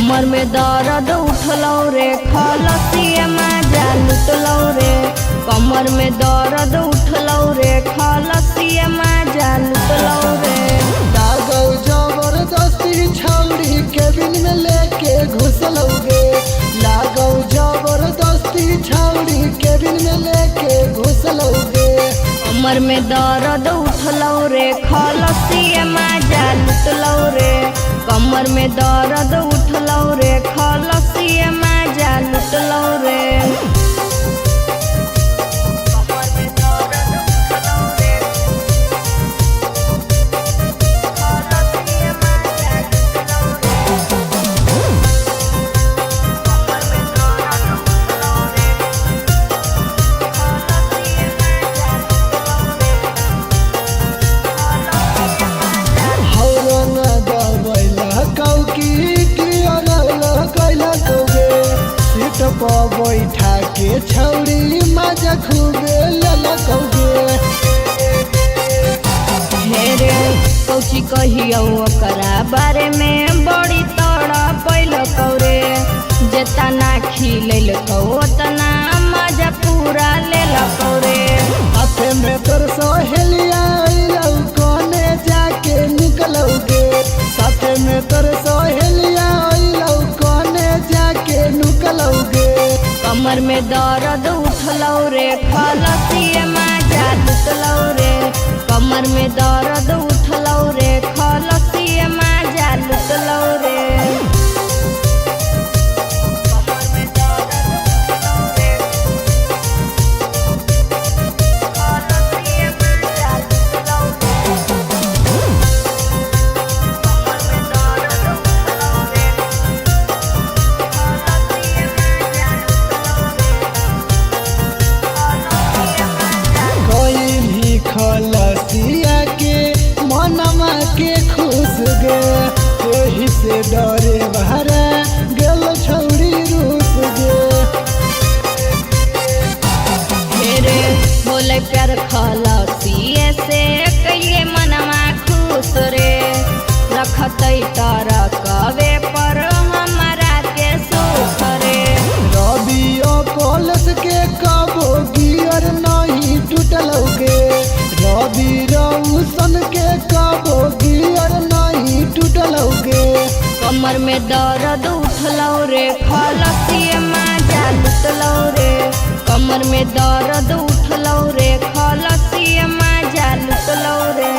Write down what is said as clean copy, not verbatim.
कमर में दर्द उठलौ रे खलसिया मजा लुटलौ रे। कमर में दर्द उठलौ रे खलसिया मजा लुटलौ रे। लागौ जबरदस्ती छौड़ी केबिन में लेके घुसलौ गे। लागौ जबरदस्ती छौड़ी केबिन में लेके घुसलौ गे। कमर में दर्द उठलौ रे खलसिया मजा लुटलौ रे। कमर में दर्द उठलौ रे खलसिया मजा लुटलौ रे। बैठा के छौड़ी मजा खूबे ललकौगे। हेरे कौची कहियो ओकरा बारे में बड़ी तड़पैल कौरे। जेतना खिलैल कौ ओतना मजा पूरा लेल कौरे। हाथे में तोर सहेलिया अइलौ कोने जाके निकलौगे। साथे में तोर सहेलिया अइलौ कोने जाके निकलौगे। कमर में दर्द उठलौ रे खलसिया मजा लुटलौ रे। कमर में दर्द उठलौ रे खलसिया मजा लुटलौ रे। खलसिया के मनमा के खुश गे। एही से डरे बहरा गेल छौड़ी रूस गे। हेरे बोले प्यार खलसिए से कहिए मनवा खुश रे। रखतै तारा कवे पर हमारा के सुख रे। रवि कॉलेज के कबो गियर नहीं टूटलौगे। रवि रौशन के कबो गियर नहीं टूटलौगे। कमर में दर्द उठलौ रे खलसिया मजा लुटलौ रे। कमर में दर्द उठलौ रे खलसिया मजा लुटलौ रे।